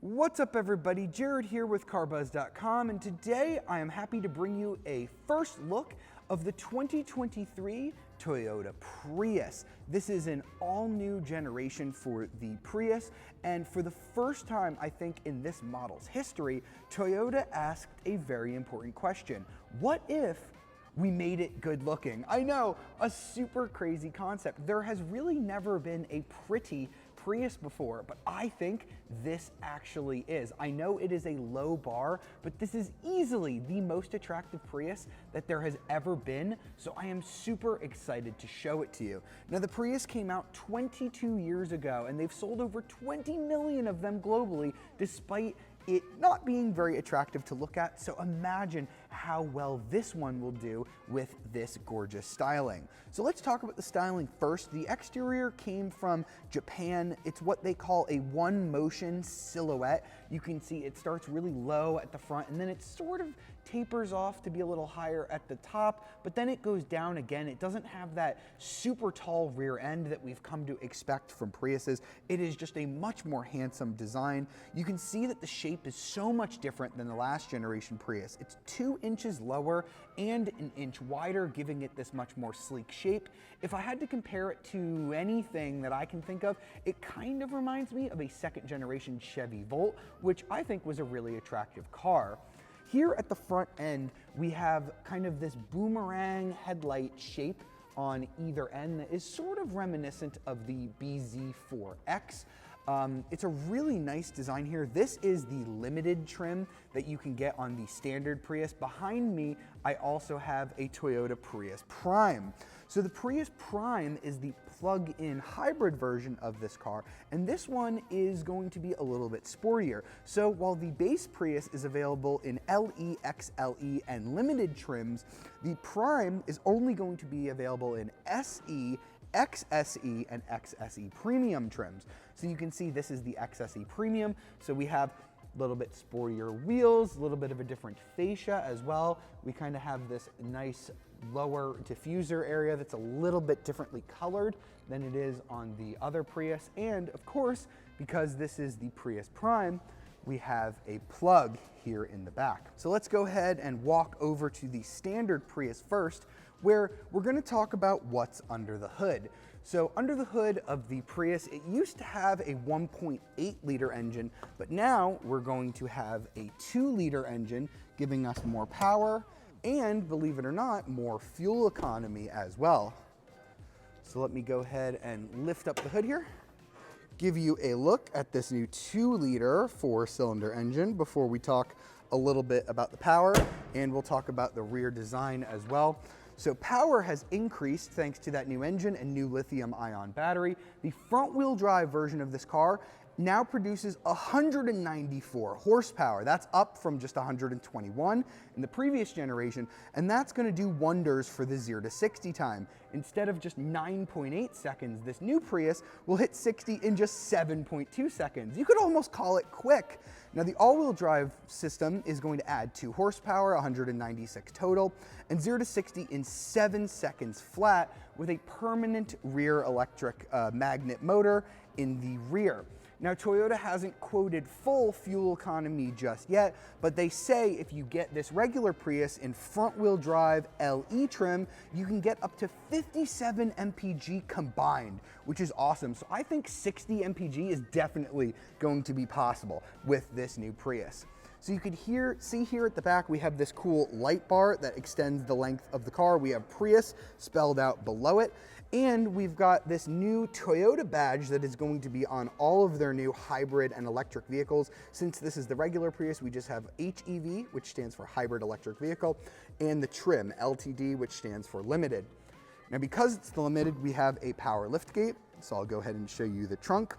What's up everybody, Jared here with carbuzz.com, and today I am happy to bring you a first look of the 2023 Toyota Prius. This is an all-new generation for the Prius, and for the first time I think in this model's history, Toyota asked a very important question. What if we made it good looking? I know, a super crazy concept. There has really never been a pretty Prius before, but I think this actually is. I know it is a low bar, but this is easily the most attractive Prius that there has ever been, so I am super excited to show it to you. Now, the Prius came out 22 years ago, and they've sold over 20 million of them globally, despite it not being very attractive to look at, so imagine how well this one will do with this gorgeous styling. So let's talk about the styling first. The exterior came from Japan. It's what they call a one motion silhouette. You can see it starts really low at the front and then it sort of tapers off to be a little higher at the top, but then it goes down again. It doesn't have that super tall rear end that we've come to expect from Priuses. It is just a much more handsome design. You can see that the shape is so much different than the last generation Prius. It's 2 inches lower and an inch wider, giving it this much more sleek shape. If I had to compare it to anything that I can think of, it kind of reminds me of a second generation Chevy Volt, which I think was a really attractive car. Here at the front end, we have kind of this boomerang headlight shape on either end that is sort of reminiscent of the BZ4X. It's a really nice design here. This is the limited trim that you can get on the standard Prius. Behind me, I also have a Toyota Prius Prime. So the Prius Prime is the plug-in hybrid version of this car, and this one is going to be a little bit sportier. So while the base Prius is available in LE, XLE, and limited trims, the Prime is only going to be available in SE, XSE, and XSE Premium trims. So you can see this is the XSE Premium. So we have a little bit sportier wheels, a little bit of a different fascia as well. We kind of have this nice lower diffuser area that's a little bit differently colored than it is on the other Prius. And of course, because this is the Prius Prime, we have a plug here in the back. So let's go ahead and walk over to the standard Prius first, where we're going to talk about what's under the hood. So under the hood of the Prius, it used to have a 1.8 liter engine, but now we're going to have a 2-liter engine, giving us more power and, believe it or not, more fuel economy as well. So let me go ahead and lift up the hood here, give you a look at this new 2-liter 4-cylinder engine before we talk a little bit about the power, and we'll talk about the rear design as well. So power has increased thanks to that new engine and new lithium-ion battery. The front-wheel drive version of this car now produces 194 horsepower. That's up from just 121 in the previous generation, and that's going to do wonders for the 0 to 60 time. Instead of just 9.8 seconds, this new Prius will hit 60 in just 7.2 seconds. You could almost call it quick. Now, the all-wheel drive system is going to add 2 horsepower, 196 total, and 0 to 60 in 7 seconds flat with a permanent rear electric magnet motor in the rear. Now, Toyota hasn't quoted full fuel economy just yet, but they say if you get this regular Prius in front-wheel drive LE trim, you can get up to 57 mpg combined, which is awesome. So I think 60 mpg is definitely going to be possible with this new Prius. So you could see here at the back, we have this cool light bar that extends the length of the car. We have Prius spelled out below it. And we've got this new Toyota badge that is going to be on all of their new hybrid and electric vehicles. Since this is the regular Prius, we just have HEV, which stands for hybrid electric vehicle, and the trim, LTD, which stands for limited. Now, because it's the limited, we have a power liftgate. So I'll go ahead and show you the trunk.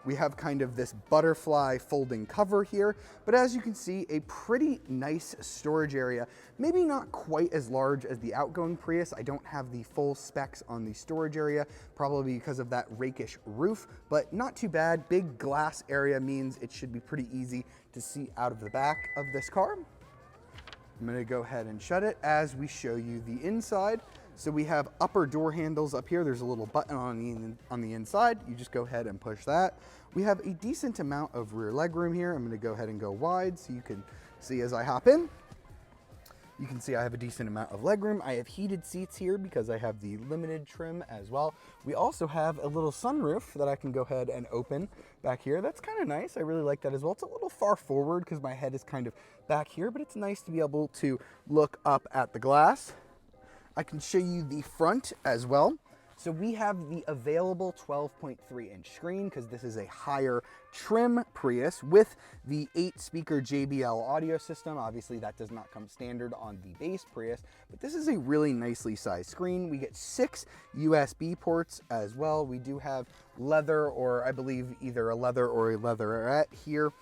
We have kind of this butterfly folding cover here, but as you can see, a pretty nice storage area. Maybe not quite as large as the outgoing Prius. I don't have the full specs on the storage area, probably because of that rakish roof, but not too bad. Big glass area means it should be pretty easy to see out of the back of this car. I'm gonna go ahead and shut it as we show you the inside. So we have upper door handles up here. There's a little button on the inside. You just go ahead and push that. We have a decent amount of rear legroom here. I'm going to go ahead and go wide so you can see as I hop in. You can see I have a decent amount of legroom. I have heated seats here because I have the limited trim as well. We also have a little sunroof that I can go ahead and open back here. That's kind of nice. I really like that as well. It's a little far forward because my head is kind of back here, but it's nice to be able to look up at the glass. I can show you the front as well. So we have the available 12.3-inch screen because this is a higher trim Prius with the 8-speaker JBL audio system. Obviously, that does not come standard on the base Prius, but this is a really nicely sized screen. We get 6 USB ports as well. We do have leather, or I believe either a leather or a leatherette here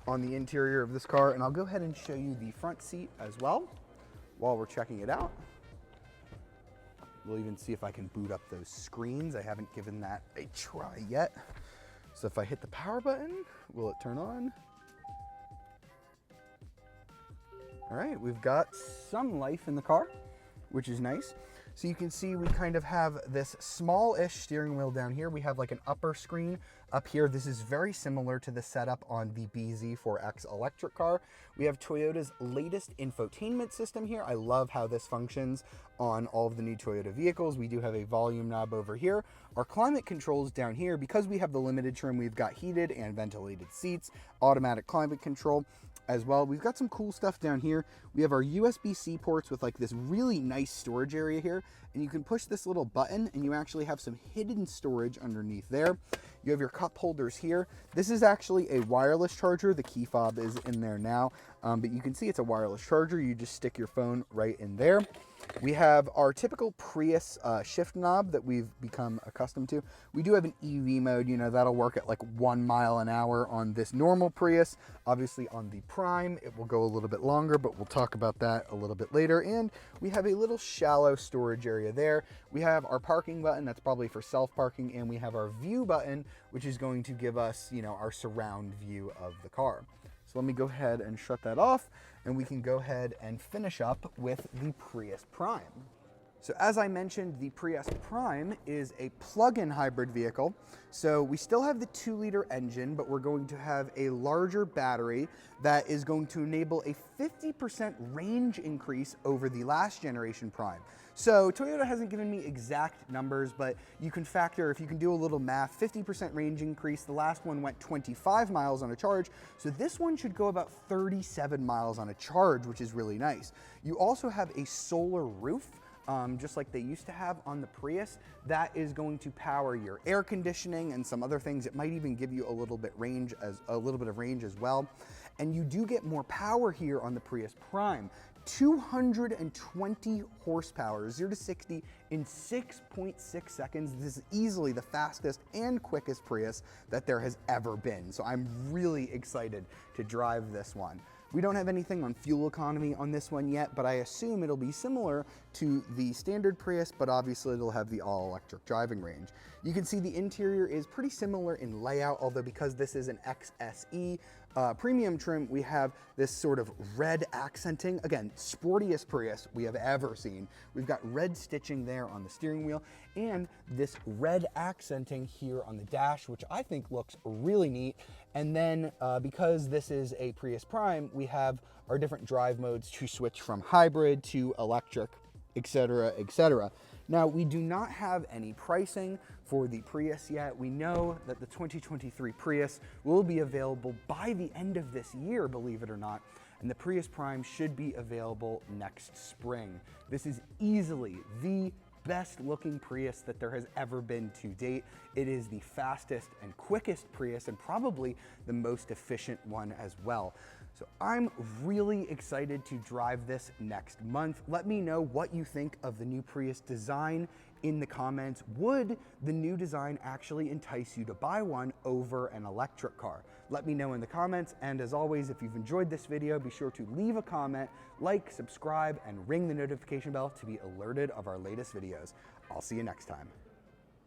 on the interior of this car. And I'll go ahead and show you the front seat as well while we're checking it out. We'll even see if I can boot up those screens. I haven't given that a try yet. So if I hit the power button, will it turn on? All right, we've got some life in the car, which is nice. So you can see we kind of have this small-ish steering wheel down here. We have like an upper screen up here. This is very similar to the setup on the BZ4X electric car. We have Toyota's latest infotainment system here. I love how this functions on all of the new Toyota vehicles. We do have a volume knob over here. Our climate controls down here. Because we have the limited trim, we've got heated and ventilated seats, automatic climate control as well. We've got some cool stuff down here. We have our USB-C ports with like this really nice storage area here, and you can push this little button and you actually have some hidden storage underneath there. You have your cup holders here. This is actually a wireless charger. The key fob is in there now, but you can see it's a wireless charger. You just stick your phone right in there. We have our typical Prius shift knob that we've become accustomed to. We do have an EV mode, you know, that'll work at like 1 mile an hour on this normal Prius. Obviously on the Prime, it will go a little bit longer, but we'll talk about that a little bit later. And we have a little shallow storage area there. We have our parking button, that's probably for self-parking, and we have our view button, which is going to give us, you know, our surround view of the car. So let me go ahead and shut that off, and we can go ahead and finish up with the Prius Prime. So as I mentioned, the Prius Prime is a plug-in hybrid vehicle. So we still have the 2-liter engine, but we're going to have a larger battery that is going to enable a 50% range increase over the last generation Prime. So Toyota hasn't given me exact numbers, but you can factor, if you can do a little math, 50% range increase. The last one went 25 miles on a charge. So this one should go about 37 miles on a charge, which is really nice. You also have a solar roof, just like they used to have on the Prius, that is going to power your air conditioning and some other things. It might even give you a little bit of range as well. And you do get more power here on the Prius Prime. 220 horsepower, 0 to 60 in 6.6 seconds. This is easily the fastest and quickest Prius that there has ever been. So I'm really excited to drive this one. We don't have anything on fuel economy on this one yet, but I assume it'll be similar to the standard Prius, but obviously it'll have the all-electric driving range. You can see the interior is pretty similar in layout, although because this is an XSE premium trim, we have this sort of red accenting. Again, sportiest Prius we have ever seen. We've got red stitching there on the steering wheel and this red accenting here on the dash, which I think looks really neat. And then because this is a Prius Prime, we have our different drive modes to switch from hybrid to electric, etc., etc. Now, we do not have any pricing for the Prius yet. We know that the 2023 Prius will be available by the end of this year, believe it or not, and the Prius Prime should be available next spring. This is easily the best looking Prius that there has ever been to date. It is the fastest and quickest Prius and probably the most efficient one as well. So I'm really excited to drive this next month. Let me know what you think of the new Prius design in the comments. Would the new design actually entice you to buy one over an electric car? Let me know in the comments, and as always, if you've enjoyed this video, be sure to leave a comment, like, subscribe, and ring the notification bell to be alerted of our latest videos. I'll see you next time.